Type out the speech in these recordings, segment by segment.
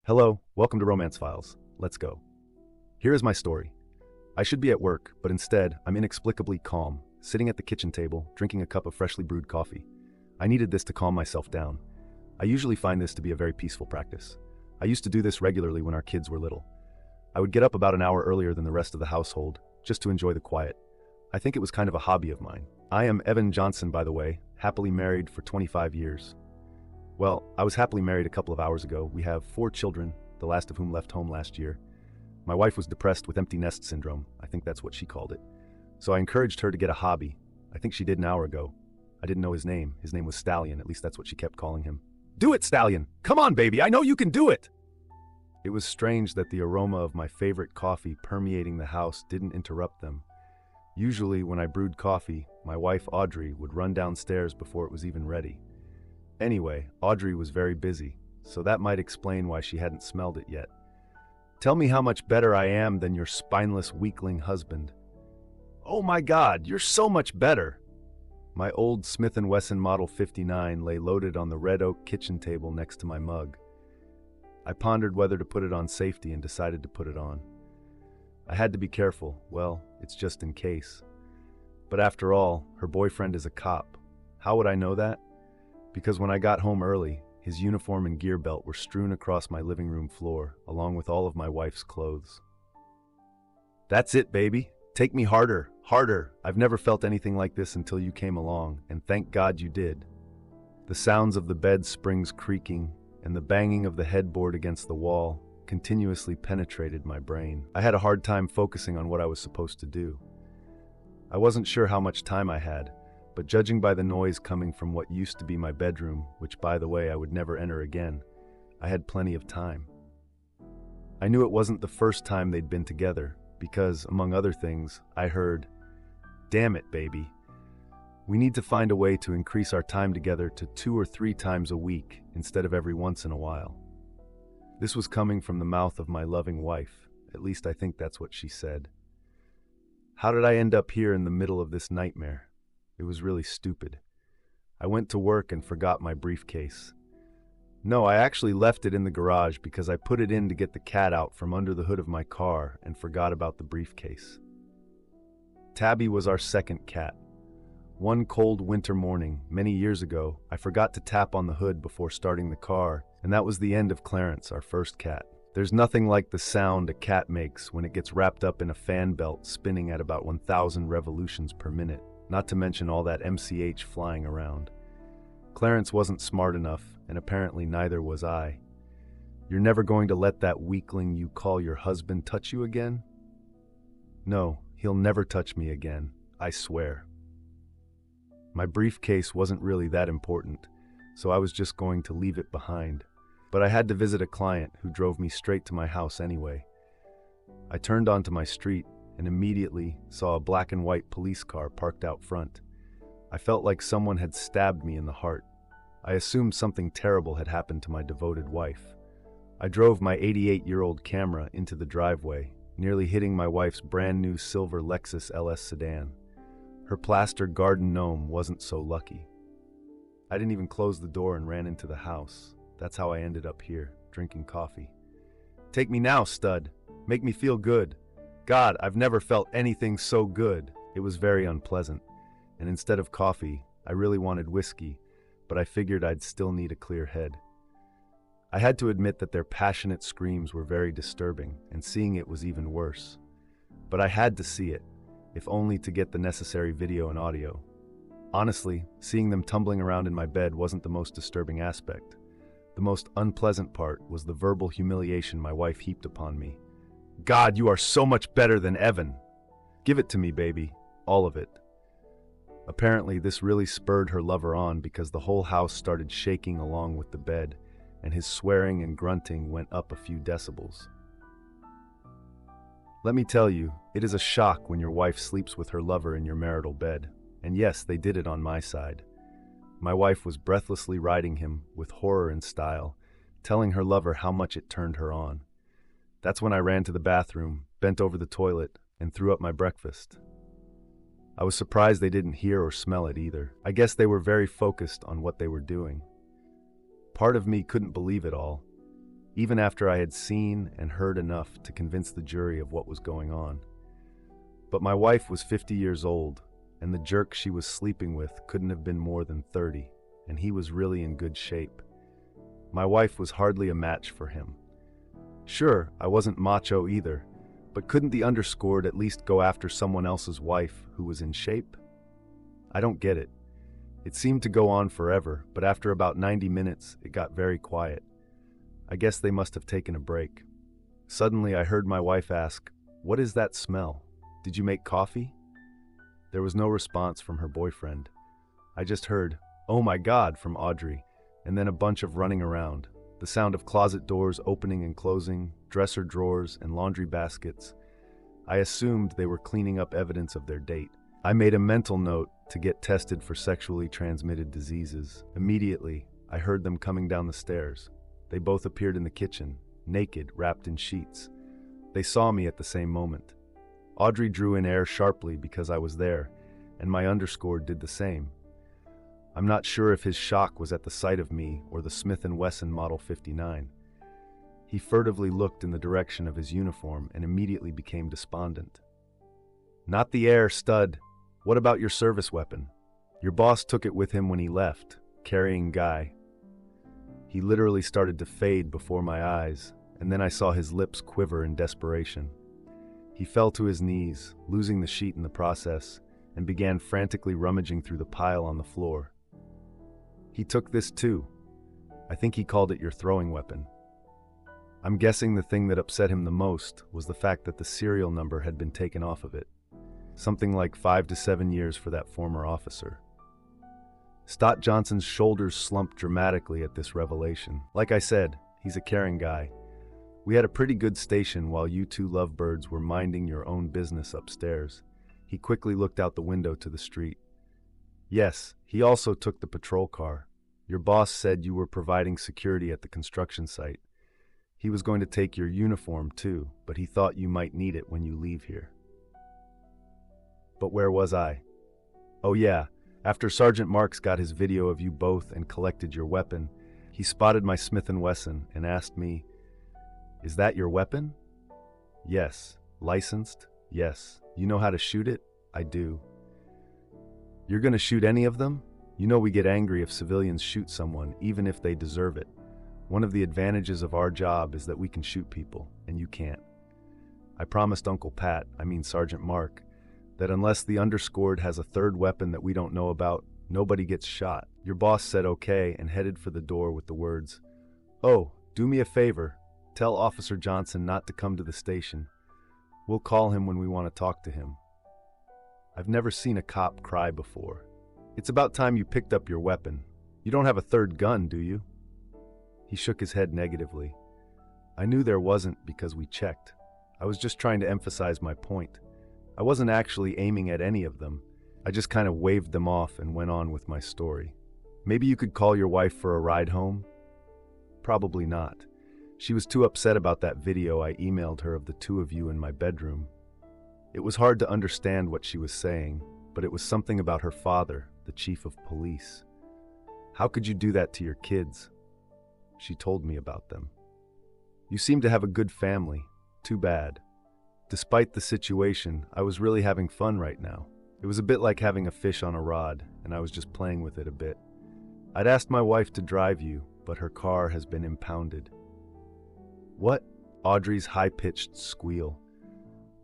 Hello, welcome to Romance Files. Let's go. Here is my story. I should be at work, but instead, I'm inexplicably calm, sitting at the kitchen table, drinking a cup of freshly brewed coffee. I needed this to calm myself down. I usually find this to be a very peaceful practice. I used to do this regularly when our kids were little. I would get up about an hour earlier than the rest of the household, just to enjoy the quiet. I think it was kind of a hobby of mine. I am Evan Johnson, by the way, happily married for 25 years. Well, I was happily married a couple of hours ago. We have 4 children, the last of whom left home last year. My wife was depressed with empty nest syndrome. I think that's what she called it. So I encouraged her to get a hobby. I think she did an hour ago. I didn't know his name. His name was Stallion, at least that's what she kept calling him. Do it, Stallion! Come on, baby, I know you can do it! It was strange that the aroma of my favorite coffee permeating the house didn't interrupt them. Usually, when I brewed coffee, my wife Audrey would run downstairs before it was even ready. Anyway, Audrey was very busy, so that might explain why she hadn't smelled it yet. Tell me how much better I am than your spineless weakling husband. Oh my God, you're so much better! My old Smith & Wesson Model 59 lay loaded on the red oak kitchen table next to my mug. I pondered whether to put it on safety and decided to put it on. I had to be careful. Well, it's just in case. But after all, her boyfriend is a cop. How would I know that? Because when I got home early, his uniform and gear belt were strewn across my living room floor, along with all of my wife's clothes. That's it, baby. Take me harder, harder. I've never felt anything like this until you came along, and thank God you did. The sounds of the bed springs creaking and the banging of the headboard against the wall continuously penetrated my brain. I had a hard time focusing on what I was supposed to do. I wasn't sure how much time I had, but judging by the noise coming from what used to be my bedroom, which by the way I would never enter again, I had plenty of time. I knew it wasn't the first time they'd been together, because, among other things, I heard, "Damn it, baby. We need to find a way to increase our time together to 2 or 3 times a week instead of every once in a while." This was coming from the mouth of my loving wife. At least I think that's what she said. How did I end up here in the middle of this nightmare? It was really stupid. I went to work and forgot my briefcase. No, I actually left it in the garage because I put it in to get the cat out from under the hood of my car and forgot about the briefcase. Tabby was our second cat. One cold winter morning, many years ago, I forgot to tap on the hood before starting the car, and that was the end of Clarence, our first cat. There's nothing like the sound a cat makes when it gets wrapped up in a fan belt spinning at about 1,000 revolutions per minute. Not to mention all that MCH flying around. Clarence wasn't smart enough, and apparently neither was I. You're never going to let that weakling you call your husband touch you again? No, he'll never touch me again, I swear. My briefcase wasn't really that important, so I was just going to leave it behind. But I had to visit a client who drove me straight to my house anyway. I turned onto my street and immediately saw a black and white police car parked out front. I felt like someone had stabbed me in the heart. I assumed something terrible had happened to my devoted wife. I drove my 88-year-old Camry into the driveway, nearly hitting my wife's brand new silver Lexus LS sedan. Her plaster garden gnome wasn't so lucky. I didn't even close the door and ran into the house. That's how I ended up here, drinking coffee. Take me now, stud. Make me feel good. God, I've never felt anything so good. It was very unpleasant, and instead of coffee, I really wanted whiskey, but I figured I'd still need a clear head. I had to admit that their passionate screams were very disturbing, and seeing it was even worse. But I had to see it, if only to get the necessary video and audio. Honestly, seeing them tumbling around in my bed wasn't the most disturbing aspect. The most unpleasant part was the verbal humiliation my wife heaped upon me. God, you are so much better than Evan. Give it to me, baby. All of it. Apparently, this really spurred her lover on because the whole house started shaking along with the bed, and his swearing and grunting went up a few decibels. Let me tell you, it is a shock when your wife sleeps with her lover in your marital bed. And yes, they did it on my side. My wife was breathlessly riding him with horror and style, telling her lover how much it turned her on. That's when I ran to the bathroom, bent over the toilet, and threw up my breakfast. I was surprised they didn't hear or smell it either. I guess they were very focused on what they were doing. Part of me couldn't believe it all. even after I had seen and heard enough to convince the jury of what was going on. But my wife was 50 years old, and the jerk she was sleeping with couldn't have been more than 30, and he was really in good shape. My wife was hardly a match for him. Sure, I wasn't macho either, but couldn't the underscored at least go after someone else's wife who was in shape? I don't get it. It seemed to go on forever, but after about 90 minutes, it got very quiet. I guess they must have taken a break. Suddenly, I heard my wife ask, "What is that smell? Did you make coffee?" There was no response from her boyfriend. I just heard, "Oh my God," from Audrey, and then a bunch of running around. The sound of closet doors opening and closing, dresser drawers, and laundry baskets. I assumed they were cleaning up evidence of their date. I made a mental note to get tested for sexually transmitted diseases. Immediately, I heard them coming down the stairs. They both appeared in the kitchen, naked, wrapped in sheets. They saw me at the same moment. Audrey drew in air sharply because I was there, and my underscored did the same. I'm not sure if his shock was at the sight of me or the Smith & Wesson Model 59. He furtively looked in the direction of his uniform and immediately became despondent. "Not the air, stud. What about your service weapon? Your boss took it with him when he left, carrying Guy." He literally started to fade before my eyes, and then I saw his lips quiver in desperation. He fell to his knees, losing the sheet in the process, and began frantically rummaging through the pile on the floor. "He took this too. I think he called it your throwing weapon." I'm guessing the thing that upset him the most was the fact that the serial number had been taken off of it. Something like 5 to 7 years for that former officer. Stott Johnson's shoulders slumped dramatically at this revelation. Like I said, he's a caring guy. We had a pretty good station while you two lovebirds were minding your own business upstairs. He quickly looked out the window to the street. "Yes, he also took the patrol car. Your boss said you were providing security at the construction site. He was going to take your uniform too, but he thought you might need it when you leave here." But where was I? Oh yeah, after Sergeant Marks got his video of you both and collected your weapon, he spotted my Smith & Wesson and asked me, "Is that your weapon?" "Yes." "Licensed?" "Yes." "You know how to shoot it?" "I do." "You're gonna shoot any of them?" "You know we get angry if civilians shoot someone, even if they deserve it. One of the advantages of our job is that we can shoot people, and you can't." I promised Uncle Pat, Sergeant Mark, that unless the underscored has a third weapon that we don't know about, nobody gets shot. Your boss said okay and headed for the door with the words, "Oh, do me a favor. Tell Officer Johnson not to come to the station. We'll call him when we want to talk to him." I've never seen a cop cry before. "It's about time you picked up your weapon. You don't have a third gun, do you?" He shook his head negatively. I knew there wasn't because we checked. I was just trying to emphasize my point. I wasn't actually aiming at any of them. I just kind of waved them off and went on with my story. "Maybe you could call your wife for a ride home?" Probably not. She was too upset about that video I emailed her of the two of you in my bedroom. It was hard to understand what she was saying, but it was something about her father, the chief of police. "How could you do that to your kids?" She told me about them. "You seem to have a good family. Too bad." Despite the situation, I was really having fun right now. It was a bit like having a fish on a rod, and I was just playing with it a bit. I'd asked my wife to drive you, but her car has been impounded. "What?" Audrey's high-pitched squeal.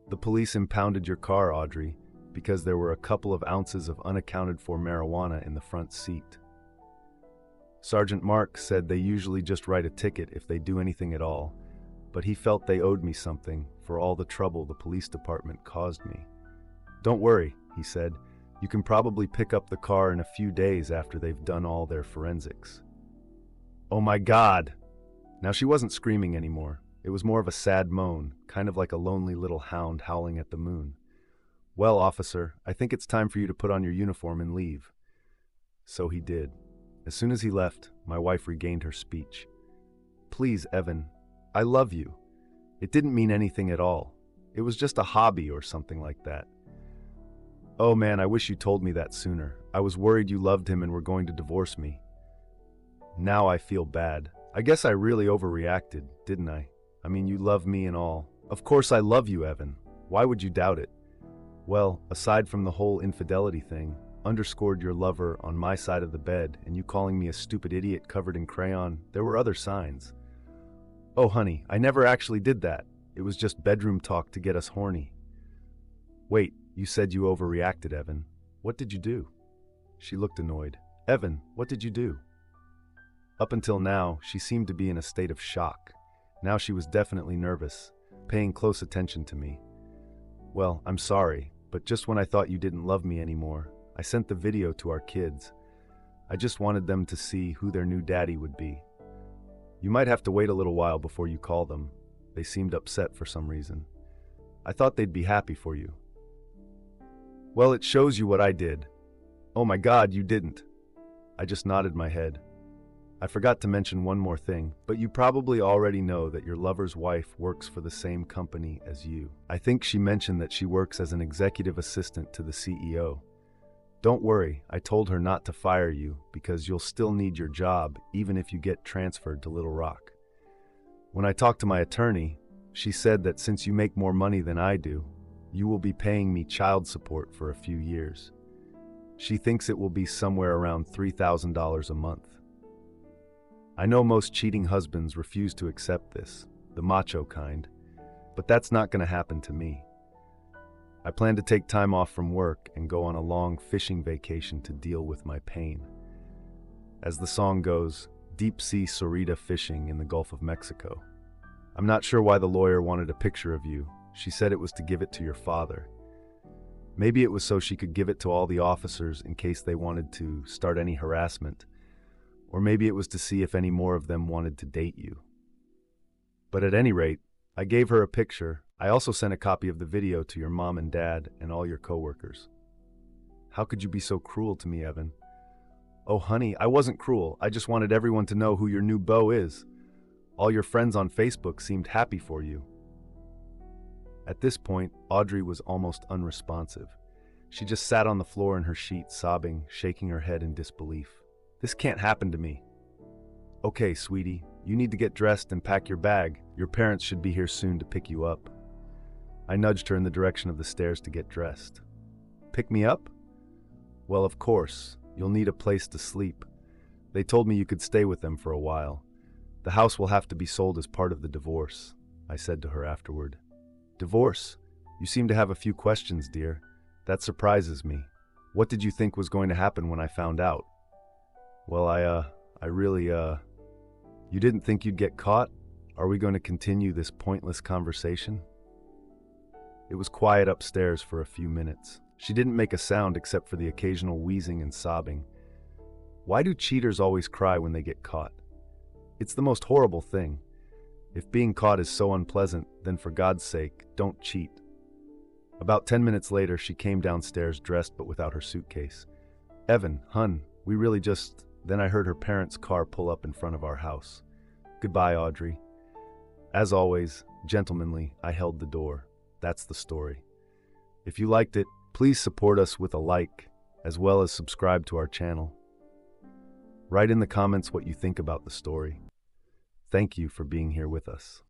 "The police impounded your car, Audrey, because there were a couple of ounces of unaccounted-for marijuana in the front seat. Sergeant Mark said they usually just write a ticket if they do anything at all, but he felt they owed me something for all the trouble the police department caused me. Don't worry," he said. "You can probably pick up the car in a few days after they've done all their forensics." Oh my God! Now she wasn't screaming anymore. It was more of a sad moan, kind of like a lonely little hound howling at the moon. "Well, officer, I think it's time for you to put on your uniform and leave." So he did. As soon as he left, my wife regained her speech. "Please, Evan, I love you. It didn't mean anything at all. It was just a hobby or something like that." "Oh man, I wish you told me that sooner. I was worried you loved him and were going to divorce me." "Now I feel bad," I guess I really overreacted, didn't I? I mean, you love me and all. Of course I love you, Evan. Why would you doubt it? Well, aside from the whole infidelity thing, underscored your lover on my side of the bed and you calling me a stupid idiot covered in crayon, there were other signs. Oh, honey, I never actually did that. It was just bedroom talk to get us horny. Wait, you said you overreacted, Evan. What did you do? She looked annoyed. Evan, what did you do? Up until now, she seemed to be in a state of shock. Now she was definitely nervous, paying close attention to me. Well, I'm sorry, but just when I thought you didn't love me anymore, I sent the video to our kids. I just wanted them to see who their new daddy would be. You might have to wait a little while before you call them. They seemed upset for some reason. I thought they'd be happy for you. Well, it shows you what I did. Oh my God, you didn't. I just nodded my head. I forgot to mention one more thing, but you probably already know that your lover's wife works for the same company as you. I think she mentioned that she works as an executive assistant to the CEO. Don't worry, I told her not to fire you because you'll still need your job even if you get transferred to Little Rock. When I talked to my attorney, she said that since you make more money than I do, you will be paying me child support for a few years. She thinks it will be somewhere around $3,000 a month. I know most cheating husbands refuse to accept this, the macho kind, but that's not going to happen to me. I plan to take time off from work and go on a long fishing vacation to deal with my pain. As the song goes, deep sea Sarita fishing in the Gulf of Mexico. I'm not sure why the lawyer wanted a picture of you. She said it was to give it to your father. Maybe it was so she could give it to all the officers in case they wanted to start any harassment. Or maybe it was to see if any more of them wanted to date you. But at any rate, I gave her a picture. I also sent a copy of the video to your mom and dad and all your coworkers. How could you be so cruel to me, Evan? Oh, honey, I wasn't cruel. I just wanted everyone to know who your new beau is. All your friends on Facebook seemed happy for you. At this point, Audrey was almost unresponsive. She just sat on the floor in her sheet, sobbing, shaking her head in disbelief. This can't happen to me. Okay, sweetie, you need to get dressed and pack your bag. Your parents should be here soon to pick you up. I nudged her in the direction of the stairs to get dressed. Pick me up? Well, of course. You'll need a place to sleep. They told me you could stay with them for a while. The house will have to be sold as part of the divorce, I said to her afterward. Divorce? You seem to have a few questions, dear. That surprises me. What did you think was going to happen when I found out? Well, I really, You didn't think you'd get caught? Are we going to continue this pointless conversation? It was quiet upstairs for a few minutes. She didn't make a sound except for the occasional wheezing and sobbing. Why do cheaters always cry when they get caught? It's the most horrible thing. If being caught is so unpleasant, then for God's sake, don't cheat. About 10 minutes later, she came downstairs dressed but without her suitcase. Evan, hun, we really just... Then I heard her parents' car pull up in front of our house. Goodbye, Audrey. As always, gentlemanly, I held the door. That's the story. If you liked it, please support us with a like, as well as subscribe to our channel. Write in the comments what you think about the story. Thank you for being here with us.